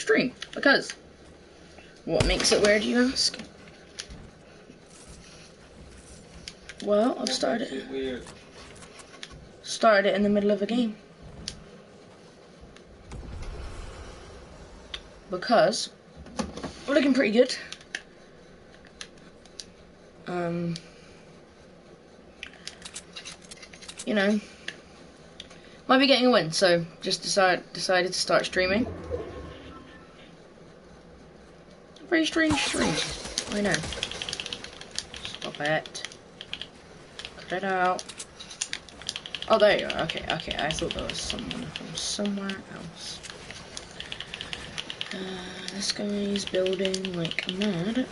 stream. Because, what makes it weird, you ask? Well, I've started it in the middle of a game. Because we're looking pretty good. You know, might be getting a win, so just decided to start streaming. Very strange stream, I know. Stop it. Cut it out. Oh, there you are. Okay, I thought there was someone from somewhere else. This guy's building like mad.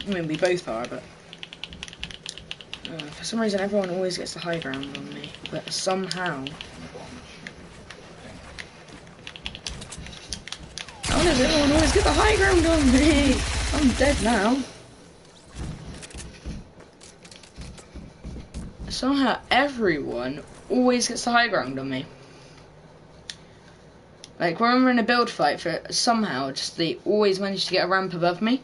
I mean, we both are, but for some reason everyone always gets the high ground on me. But somehow, how does everyone always get the high ground on me? I'm dead now. Somehow everyone always gets the high ground on me. Like when we're in a build fight, somehow just they always manage to get a ramp above me.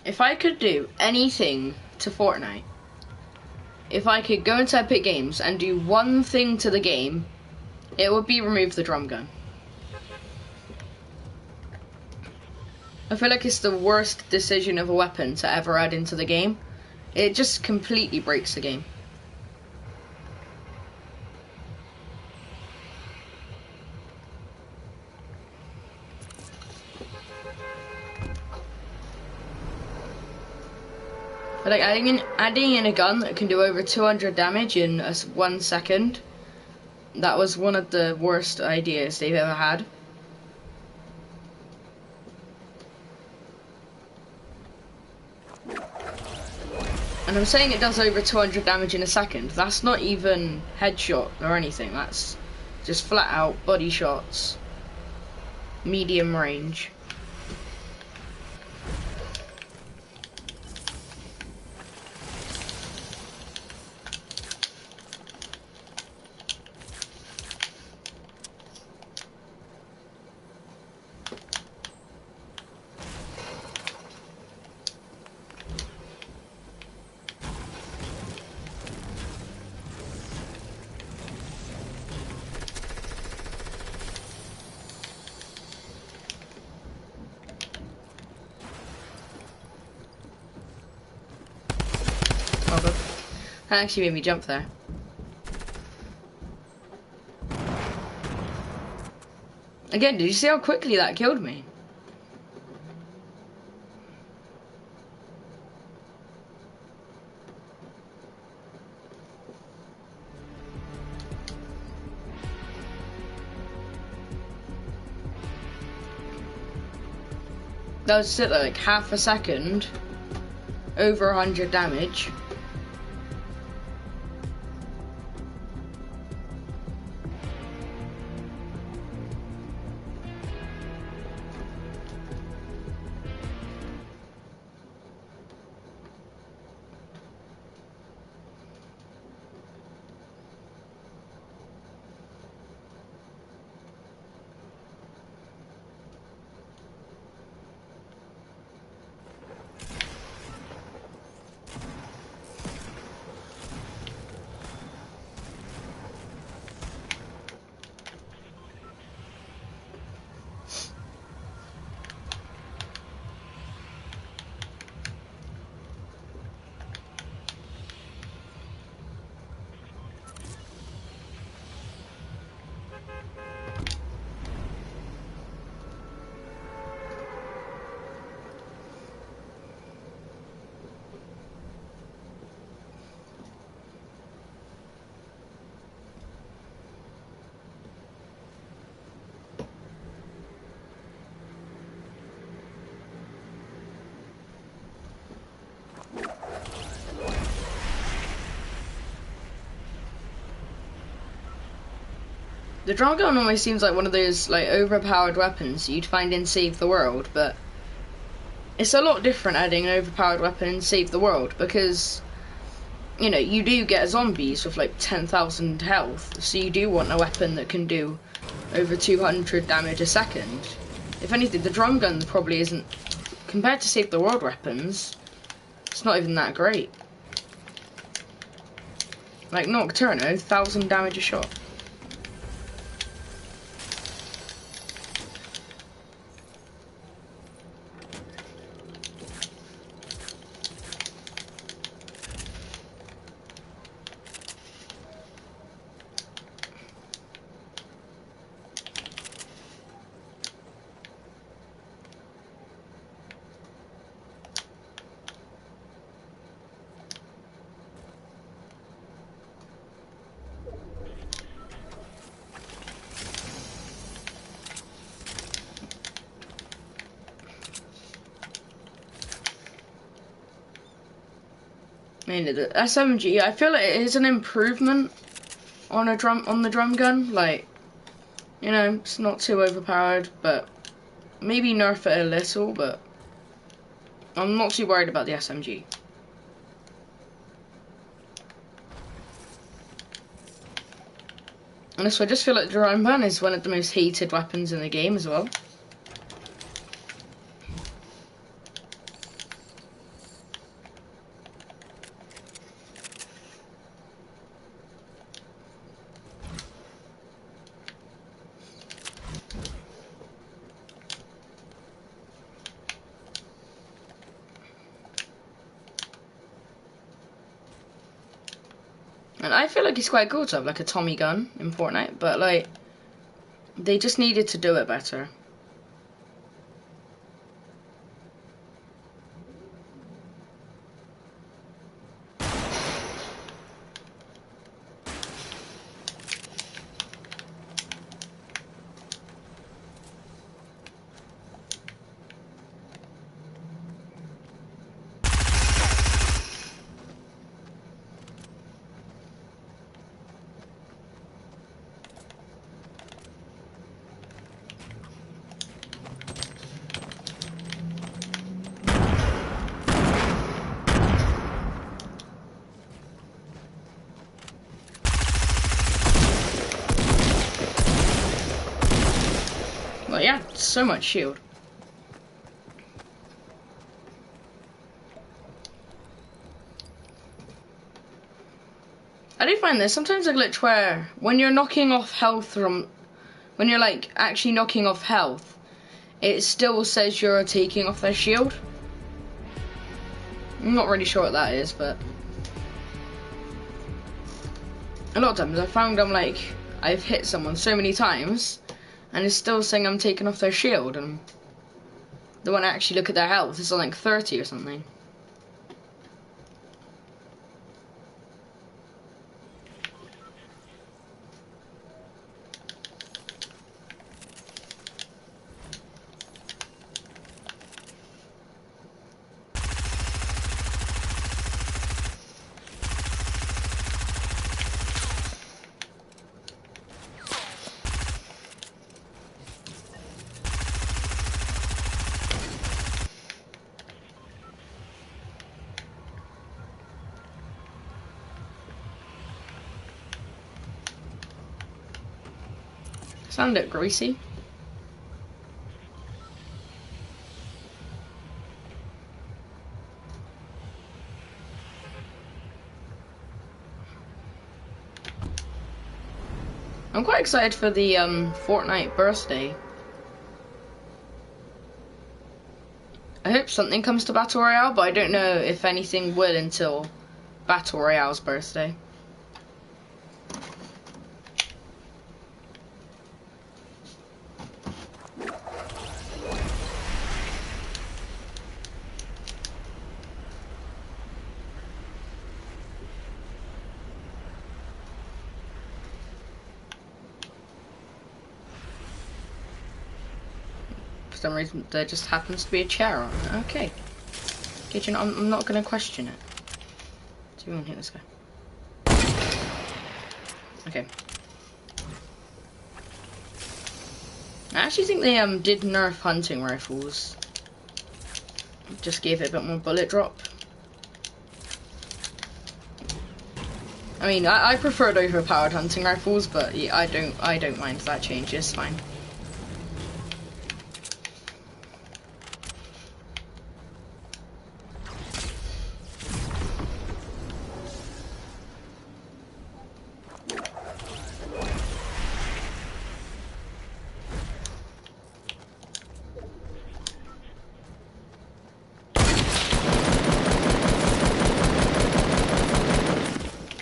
If I could do anything to Fortnite, if I could go into Epic Games and do one thing to the game, it would be remove the drum gun. I feel like it's the worst decision of a weapon to ever add into the game. It just completely breaks the game. But like adding in a gun that can do over 200 damage in 1 second, that was one of the worst ideas they've ever had. And I'm saying it does over 200 damage in a second. That's not even headshot or anything. That's just flat out body shots, medium range. Oh, good. That actually made me jump there. Again, did you see how quickly that killed me? That was it, like half a second, over 100 damage. The drum gun almost seems like one of those like overpowered weapons you'd find in Save the World, but it's a lot different adding an overpowered weapon in Save the World because, you know, you do get zombies with like 10,000 health, so you do want a weapon that can do over 200 damage a second. If anything, the drum gun probably isn't, compared to Save the World weapons, it's not even that great. Like Nocturno, 1,000 damage a shot. I mean, the SMG, I feel like it is an improvement on the drum gun. Like, you know, it's not too overpowered, but maybe nerf it a little. But I'm not too worried about the SMG. And so I just feel like the drum gun is one of the most hated weapons in the game as well. And I feel like it's quite cool to have like a Tommy gun in Fortnite, but like they just needed to do it better. Well, yeah, so much shield. I do find there's sometimes a glitch where when you're knocking off health from, when you're like actually knocking off health, it still says you're taking off their shield. I'm not really sure what that is, but a lot of times I found I've hit someone so many times and it's still saying I'm taking off their shield, and then when I actually look at their health, it's on like 30 or something. Sound it greasy. I'm quite excited for the Fortnite birthday. I hope something comes to Battle Royale, but I don't know if anything will until Battle Royale's birthday. For some reason, there just happens to be a chair on it. Okay. Kitchen, I'm not going to question it. Do you want to hit this guy? Okay. I actually think they did nerf hunting rifles. Just gave it a bit more bullet drop. I mean, I preferred overpowered hunting rifles, but yeah, I don't mind that change. It's fine.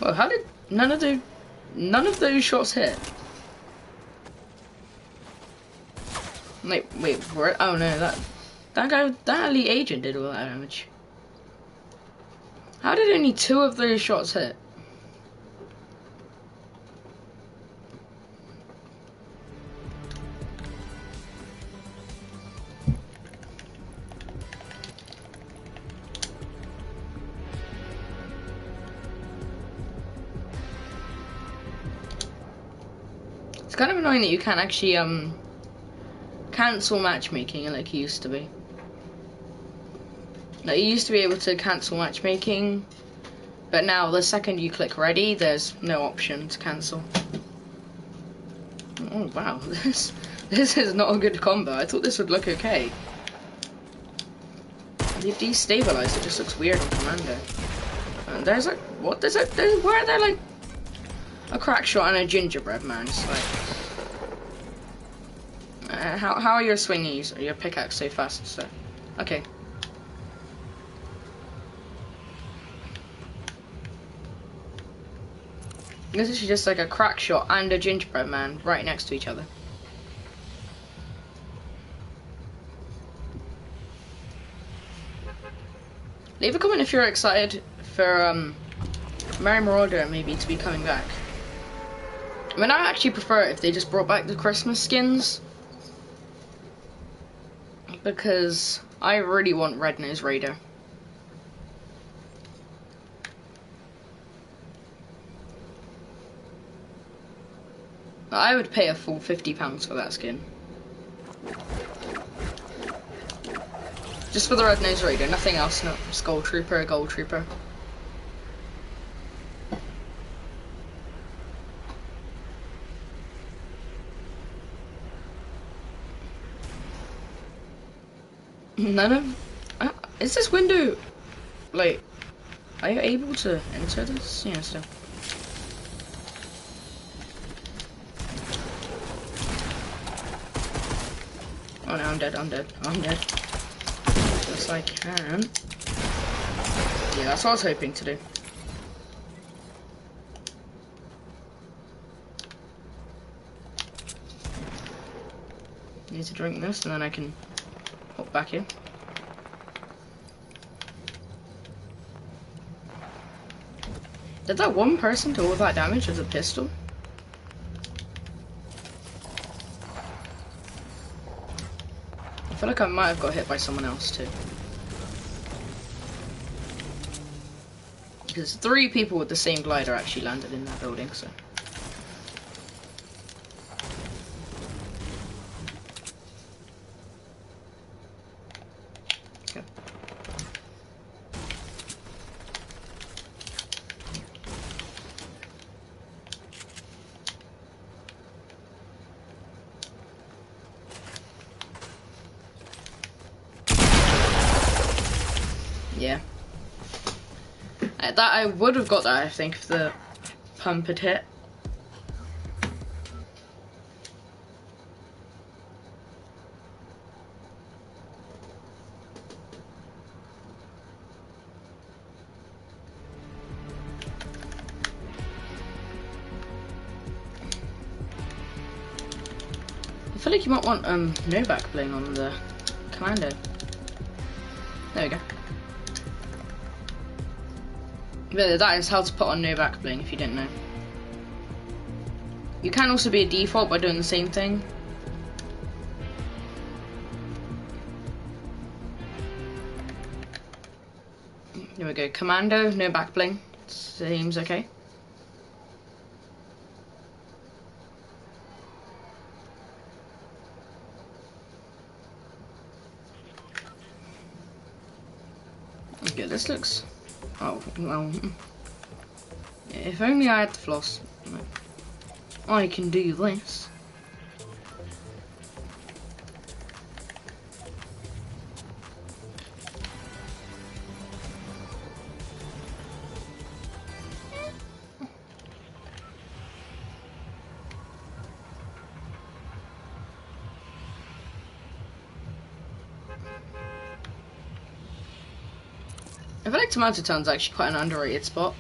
Well, how did none of those shots hit? Wait, where? Oh no, that elite agent did all that damage. How did only 2 of those shots hit? It's kind of annoying that you can't actually cancel matchmaking like you used to be. Like, you used to be able to cancel matchmaking, but now the second you click ready, there's no option to cancel. Oh wow, this is not a good combo. I thought this would look okay. The destabilizer just looks weird on Commando. And there's like, what? Why are there like a crack shot and a gingerbread man? It's like, how are your swingies or your pickaxe so fast? So, okay. This is just like a crack shot and a gingerbread man right next to each other. Leave a comment if you're excited for Mary Marauder maybe to be coming back. I mean, I actually prefer it if they just brought back the Christmas skins, because I really want Red Nose Raider. I would pay a full £50 for that skin. Just for the Red Nose Raider, nothing else, no Skull Trooper or Gold Trooper. None of... is this window... like... are you able to enter this? Yeah, still. Oh no, I'm dead. Yes, I can. Yeah, that's what I was hoping to do. Need to drink this and then I can hop back in. Did that one person do all that damage with a pistol? I feel like I might have got hit by someone else too. Because 3 people with the same glider actually landed in that building, so. Okay. Yeah. That I would have got that, I think, if the pump had hit. I feel like you might want no back bling on the Commando. There we go. But that is how to put on no back bling if you didn't know. You can also be a default by doing the same thing. Here we go, Commando, no back bling. Seems okay. this looks... Oh, well... If only I had the floss. I can do this. I feel like Tomato Town's actually quite an underrated spot.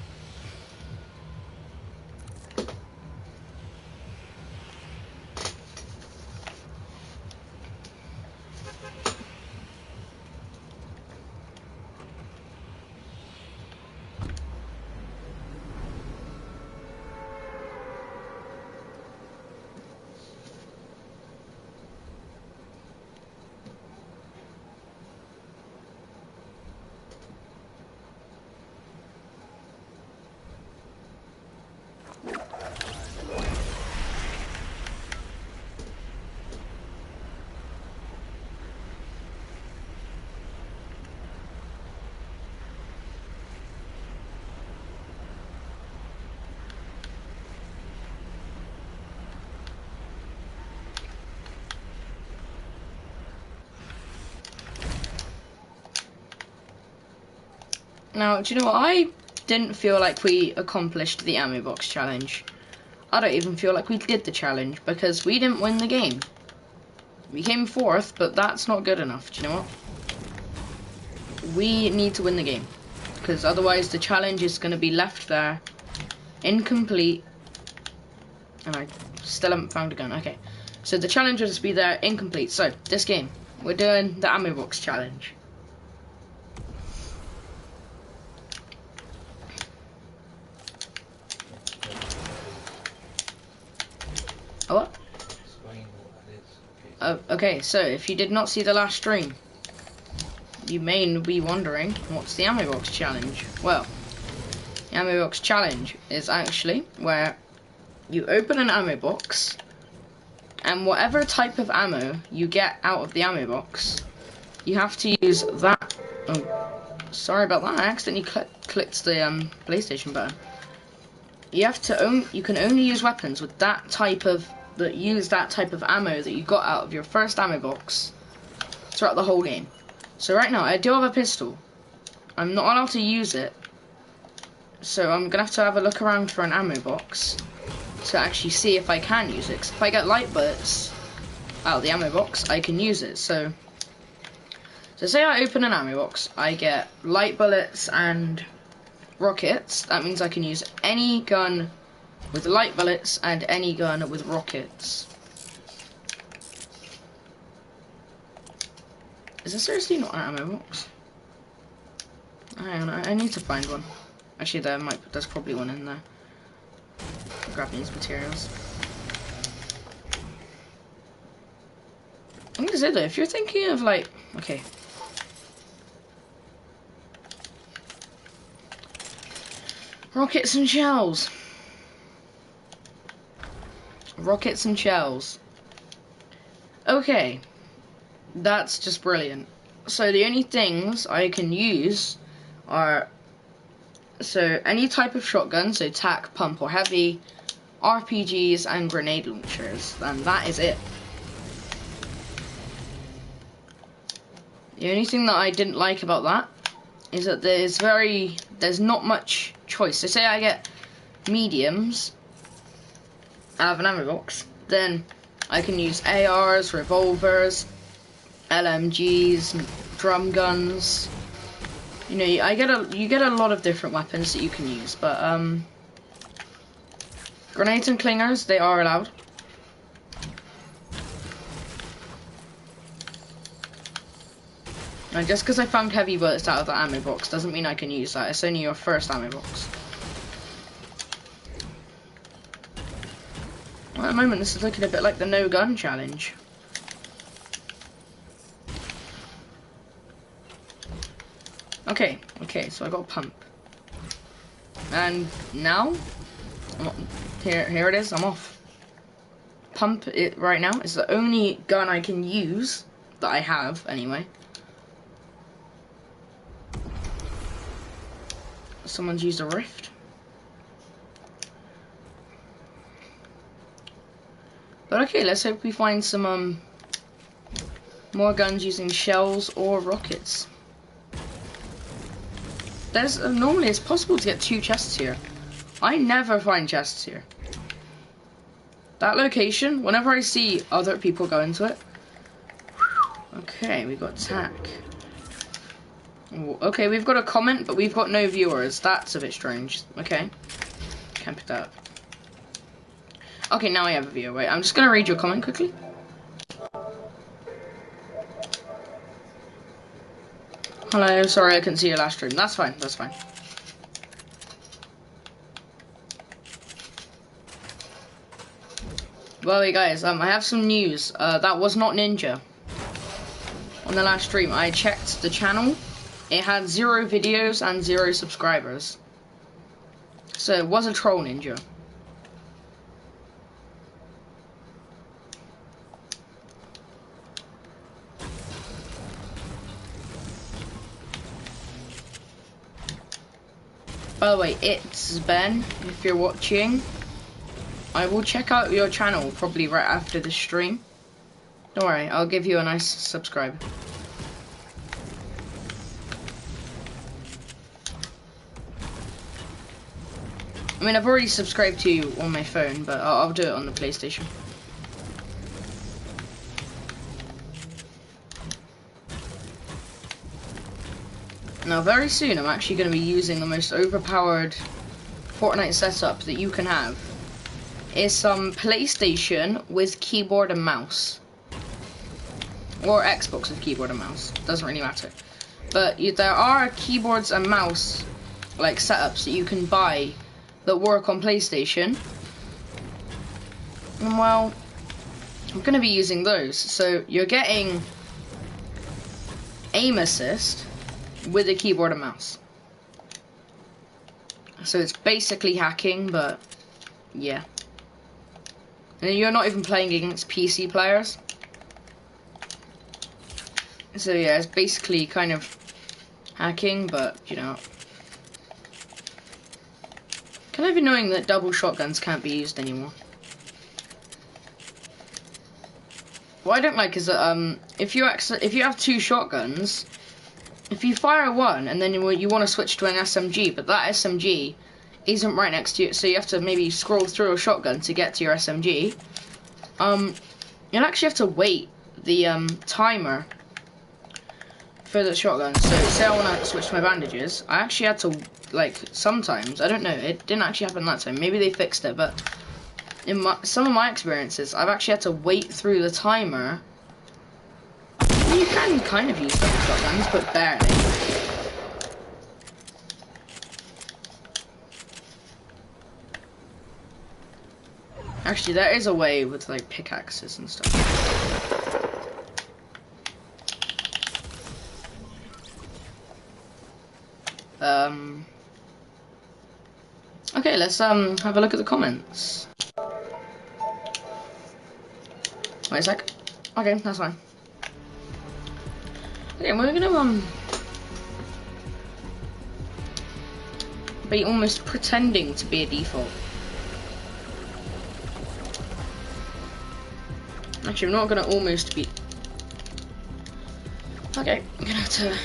Now, do you know what? I didn't feel like we accomplished the ammo box challenge. I don't even feel like we did the challenge because we didn't win the game. We came fourth, but that's not good enough. Do you know what? We need to win the game because otherwise the challenge is going to be left there incomplete. And I still haven't found a gun. Okay, so the challenge will just be there incomplete. So this game, we're doing the ammo box challenge. Oh, what? Oh, okay, so if you did not see the last stream, you may be wondering, what's the ammo box challenge? Well, the ammo box challenge is actually where you open an ammo box, and whatever type of ammo you get out of the ammo box, you have to use that. Oh, sorry about that. I accidentally clicked the PlayStation button. You have to you can only use weapons with that type of ammo that you got out of your first ammo box throughout the whole game. So right now I do have a pistol. I'm not allowed to use it, so I'm gonna have a look around for an ammo box to actually see if I can use it. 'Cause if I get light bullets out of the ammo box, I can use it. So say I open an ammo box, I get light bullets and rockets. That means I can use any gun with light bullets and any gun with rockets. Is this seriously not an ammo box? Hang on, I need to find one. Actually, there's probably one in there. Grab these materials. I'm gonna say though, if you're thinking of like, okay. Rockets and shells. Rockets and shells. Okay. That's just brilliant. So the only things I can use are any type of shotgun, so tac, pump or heavy, RPGs and grenade launchers, and that is it. The only thing that I didn't like about that is that there's not much choice. So say I get mediums out of an ammo box, then I can use ARs, revolvers, LMGs, drum guns. You know, you get a lot of different weapons that you can use, but grenades and clingers, they are allowed. And just because I found heavy bullets out of the ammo box doesn't mean I can use that. It's only your first ammo box. Well, at the moment, this is looking a bit like the no gun challenge. Okay, so I got a pump. And now, here it is, I'm off. Pump it right now. It's the only gun I can use, that I have, anyway. someone's used a rift. But okay, let's hope we find some more guns using shells or rockets. There's normally it's possible to get 2 chests here. I never find chests here. That location, whenever I see other people go into it. Okay, we got attack. Ooh, okay, we've got a comment, but we've got no viewers. That's a bit strange. Okay, can't pick that up. Okay, now I have a viewer. Wait, I'm just gonna read your comment quickly. Hello, sorry I couldn't see your last stream. That's fine, that's fine. Well, guys, I have some news. That was not Ninja. On the last stream, I checked the channel. It had 0 videos and 0 subscribers. So it was a troll Ninja. By the way, it's Ben, if you're watching. I will check out your channel probably right after the stream. Don't worry, I'll give you a nice subscribe. I mean, I've already subscribed to you on my phone, but I'll do it on the PlayStation. Now, very soon, I'm actually going to be using the most overpowered Fortnite setup that you can have. It's some PlayStation with keyboard and mouse. Or Xbox with keyboard and mouse. Doesn't really matter. But there are keyboards and mouse like setups that you can buy that work on PlayStation. And well, I'm going to be using those. So you're getting aim assist with a keyboard and mouse. So it's basically hacking, but yeah. And you're not even playing against PC players. So yeah, it's basically kind of hacking, but you know. Kind of annoying that double shotguns can't be used anymore. What I don't like is that if you have 2 shotguns, if you fire one and then you want to switch to an SMG, but that SMG isn't right next to you, so you have to maybe scroll through a shotgun to get to your SMG. You'll actually have to wait the timer for the shotgun. So say I want to switch to my bandages, I actually had to, like, sometimes, I don't know, it didn't actually happen that time, maybe they fixed it, but in some of my experiences, I've actually had to wait through the timer. You can kind of use double shotguns, but barely. Actually, there is a way with, like, pickaxes and stuff. Okay, let's have a look at the comments. Wait a sec. Okay, that's fine. Okay, we're gonna be almost pretending to be a default. Actually, I'm not gonna almost be. Okay, I'm gonna have to.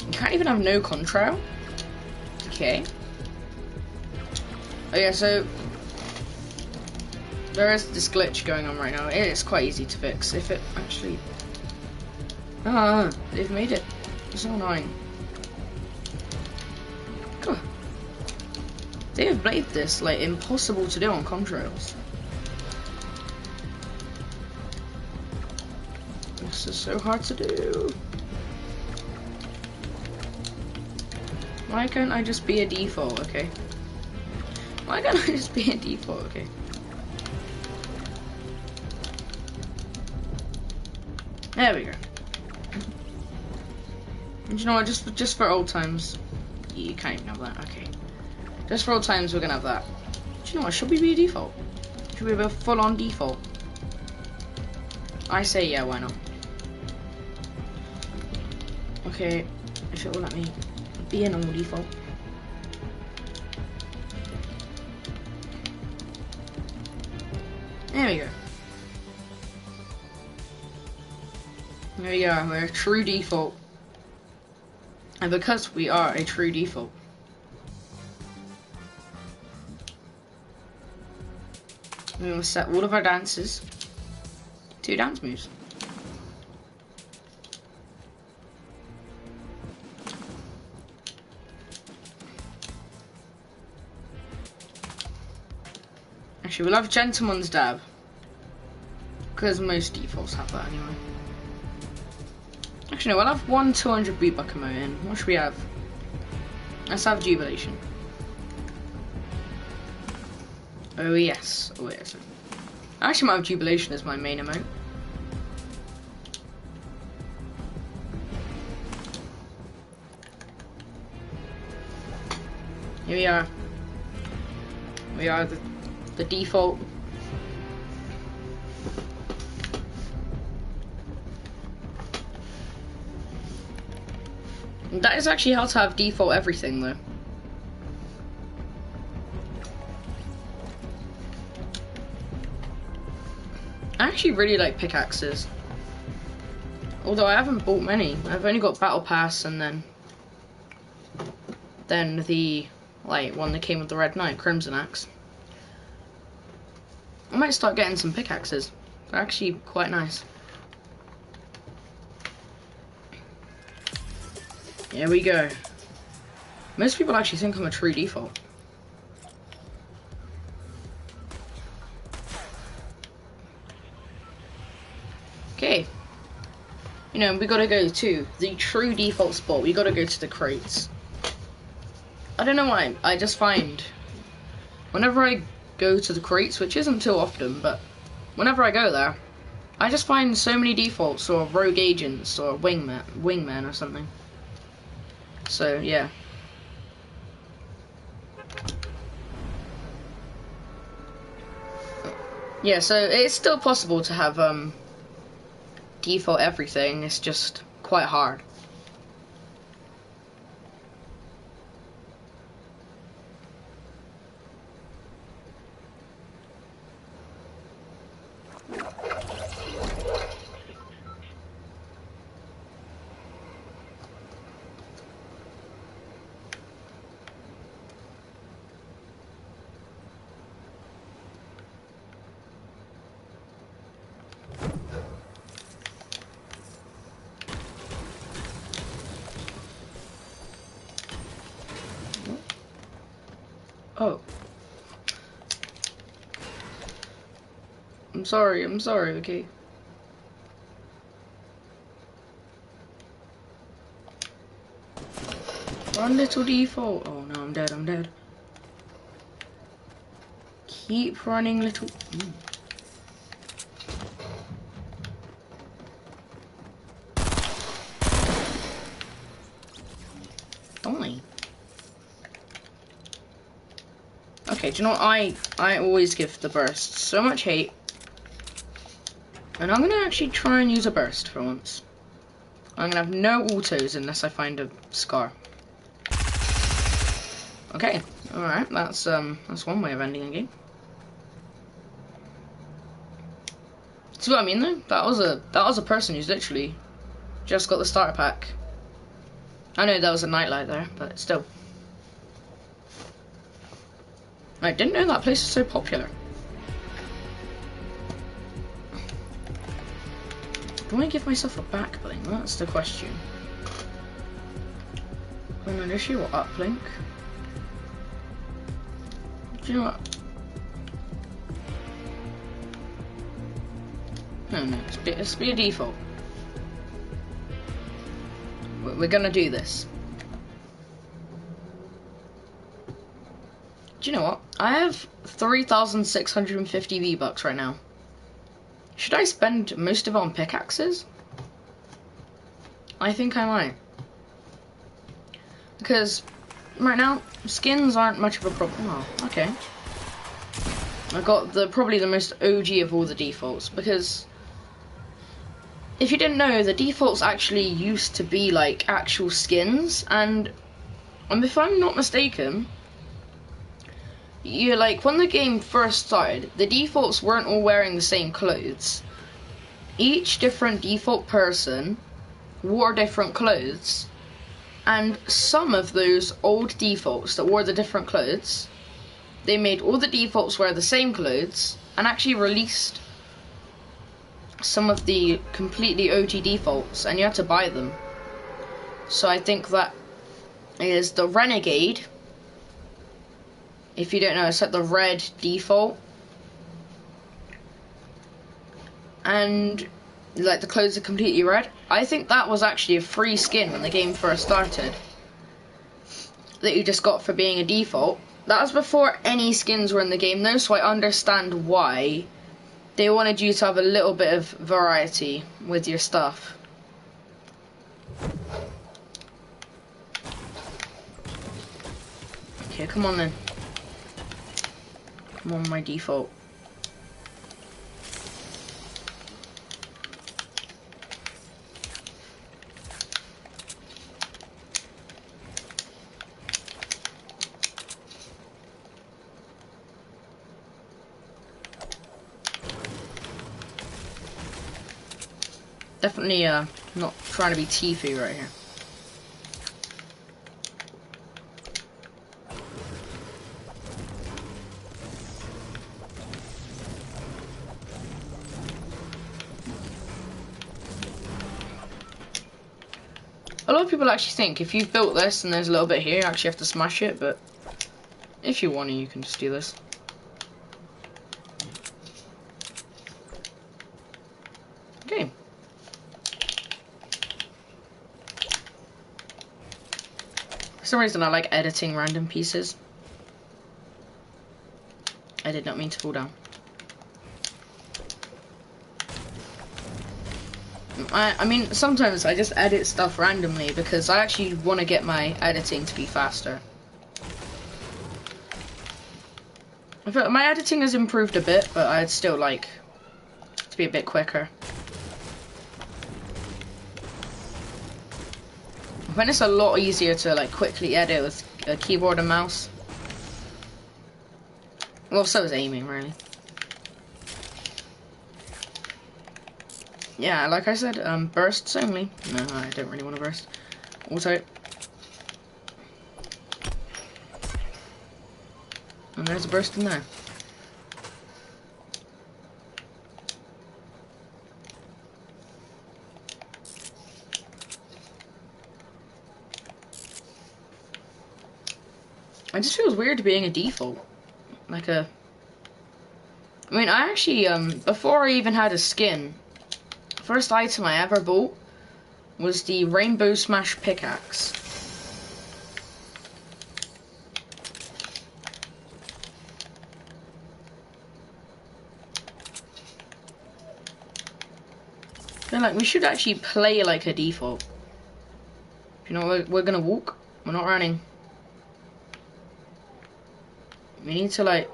You can't even have no contrail. Okay. Oh yeah, so there is this glitch going on right now. It's quite easy to fix if it actually. Ah, they've made it. It's so annoying. Come on. They have made this like impossible to do on contrails. This is so hard to do. Why can't I just be a default? Okay. Why can't I just be a default? Okay. There we go. And you know what? Just for old times, you can't even have that. Okay. Just for old times, we're gonna have that. Do you know what? Should we be a default? Should we be a full-on default? I say yeah. Why not? Okay. If it will let me be a normal default. There we go. There we go, we're a true default. And because we are a true default, we will set all of our dances to dance moves. Actually, we'll have Gentleman's Dab, because most defaults have that anyway. Actually, no, we'll have one 200 V-Buck emote in. What should we have? Let's have Jubilation. Oh yes. Oh yes. I actually might have Jubilation as my main emote. Here we are. We are the default. That is actually how to have default everything though. I actually really like pickaxes. Although I haven't bought many. I've only got Battle Pass and then the like one that came with the Red Knight, Crimson Axe. I might start getting some pickaxes. They're actually quite nice. Here we go. Most people actually think I'm a true default. Okay. You know, we gotta go to the true default spot. We gotta go to the crates. I don't know why. I just find whenever I go to the crates, which isn't too often, but whenever I go there, I just find so many defaults or rogue agents or wingmen or something. So yeah. Yeah, so it's still possible to have default everything, it's just quite hard. Oh. I'm sorry, okay. Run, little default. Oh no, I'm dead. Keep running, little... Die. Okay, do you know what? I always give the burst so much hate. And I'm gonna actually try and use a burst for once. I'm gonna have no autos unless I find a scar. Okay, alright, that's one way of ending a game. See what I mean though? That was a person who's literally just got the starter pack. I know there was a nightlight there, but still. I didn't know that place was so popular. Do I give myself a back bling? That's the question. An issue or uplink? Do you know what? No, let's be a default. We're gonna do this. Do you know what? I have 3,650 V-Bucks right now. Should I spend most of it on pickaxes? I think I might. Because right now, skins aren't much of a problem. Oh, okay. I got probably the most OG of all the defaults, because if you didn't know, the defaults actually used to be like actual skins, and if I'm not mistaken, you like when the game first started, the defaults weren't all wearing the same clothes. Each different default person wore different clothes, and some of those old defaults that wore the different clothes, they made all the defaults wear the same clothes and actually released some of the completely OG defaults, and you had to buy them. So I think that is the Renegade. If you don't know, it's like the red default, and like the clothes are completely red. I think that was actually a free skin when the game first started that you just got for being a default. That was before any skins were in the game though, so I understand why they wanted you to have a little bit of variety with your stuff. Okay, come on then. I'm on my default. Definitely not trying to be Tifu right here. A lot of people actually think if you've built this and there's a little bit here, you actually have to smash it, but if you want to, you can just do this. Okay. For some reason I like editing random pieces. I did not mean to fall down. I mean, sometimes I just edit stuff randomly because I actually want to get my editing to be faster. I feel like my editing has improved a bit, but I'd still like to be a bit quicker. I find it's a lot easier to like quickly edit with a keyboard and mouse. Well, so is aiming, really. Yeah, like I said, bursts only. No, I don't really want to burst. Also, and there's a burst in there. It just feels weird being a default. Like a... I mean, I actually, before I even had a skin, first item I ever bought was the Rainbow Smash pickaxe. I feel like we should actually play like a default. You know, we're gonna walk. We're not running. We need to like...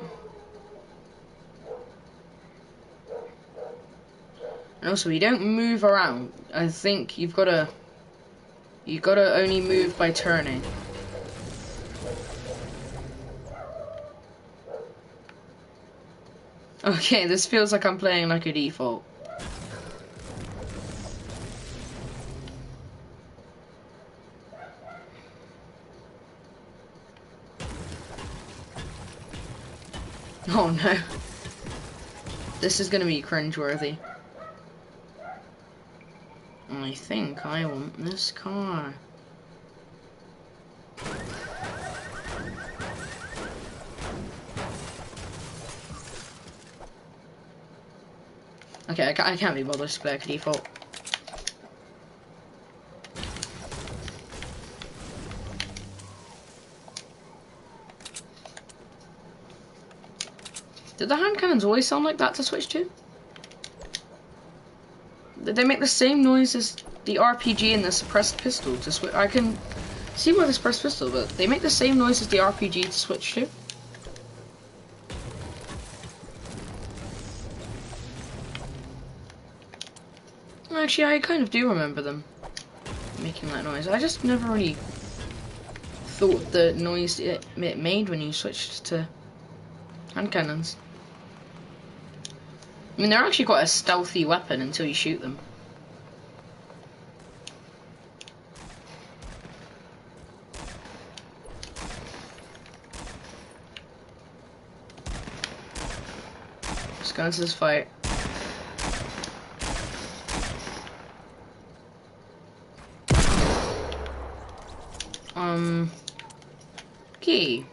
And also, we don't move around. I think you've gotta only move by turning. Okay, this feels like I'm playing like a default. Oh no. This is gonna be cringeworthy. I think I want this car. Okay, I can't be bothered to play like a default. Did the hand cannons always sound like that to switch to? Did they make the same noise as the RPG and the suppressed pistol to switch? I can see why the suppressed pistol, but they make the same noise as the RPG to switch to? Actually, I kind of do remember them making that noise. I just never really thought the noise it made when you switched to Hand cannons. I mean, they're actually quite a stealthy weapon until you shoot them. Let's go into this fight. Okay.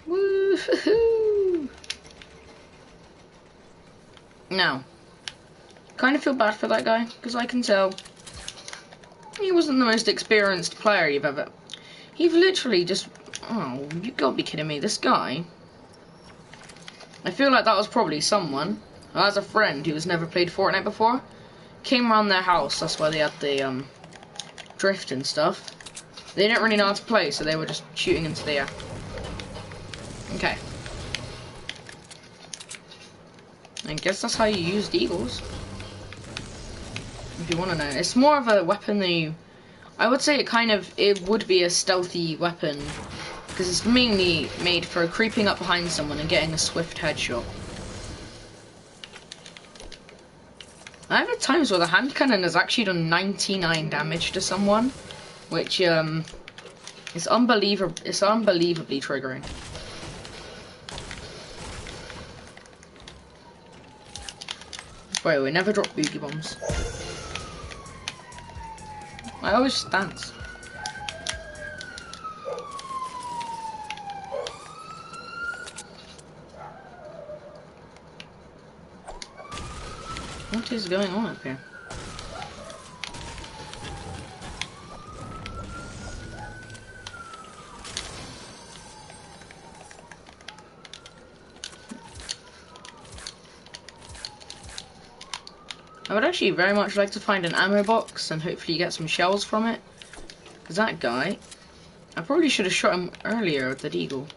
Woo-hoo-hoo. Now, kind of feel bad for that guy, because I can tell he wasn't the most experienced player you've ever... He've literally just... Oh, you gotta be kidding me. This guy... I feel like that was probably someone who has a friend who's never played Fortnite before. Came around their house, that's why they had the drift and stuff. They didn't really know how to play, so they were just shooting into the air. Okay. I guess that's how you use deagles. If you want to know. It's more of a weapon than you... I would say it would be a stealthy weapon. Because it's mainly made for creeping up behind someone and getting a swift headshot. I've had times where the hand cannon has actually done 99 damage to someone. Which, is unbelievably triggering. Wait, we never drop boogie bombs. I always stance. What is going on up here? I would actually very much like to find an ammo box and hopefully get some shells from it. Because that guy, I probably should have shot him earlier with the deagle.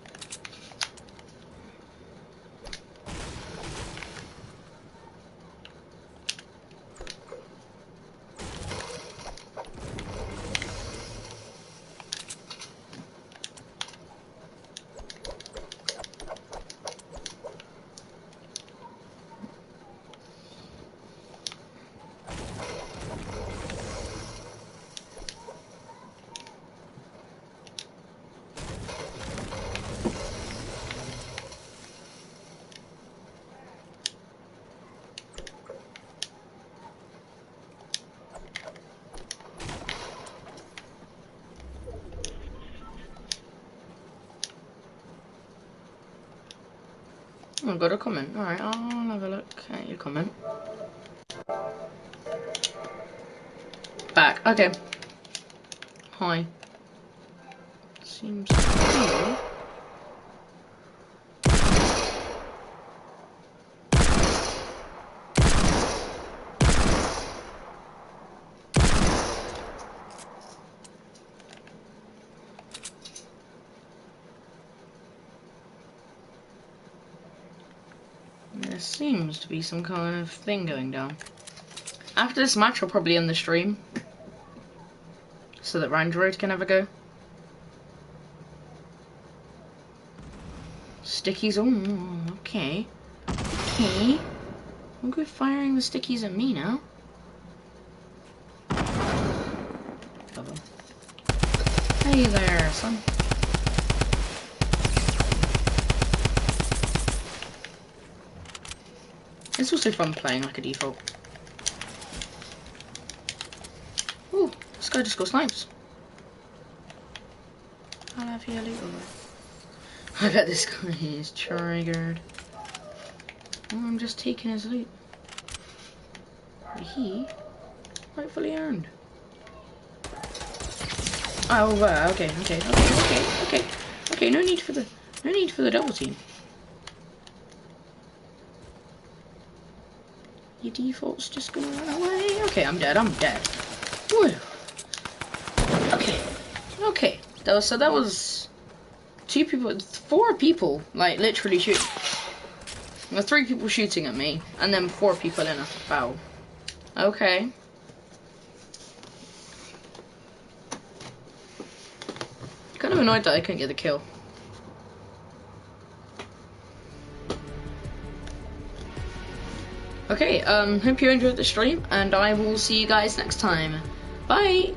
Oh, got a comment. Alright, I'll have a look at your comment. Back. Okay. Hi. Seems to be... There seems to be some kind of thing going down. After this match, I'll probably end the stream. So that Randroid can have a go. Stickies, oh, okay. Okay. Don't go firing the stickies at me now. Hey there, son. It's also fun playing like a default. Ooh, this guy just got snipes. I'll have you illegal. I bet this guy is triggered. Oh, I'm just taking his loot. He rightfully earned. Oh, okay. No need for the double team. Your default's just gonna run away. Okay, I'm dead. Woo. Okay. That was 4 people, like literally shooting. Well, 3 people shooting at me, and then 4 people in a foul. Okay. Kind of annoyed that I couldn't get the kill. Okay, hope you enjoyed the stream, and I will see you guys next time. Bye!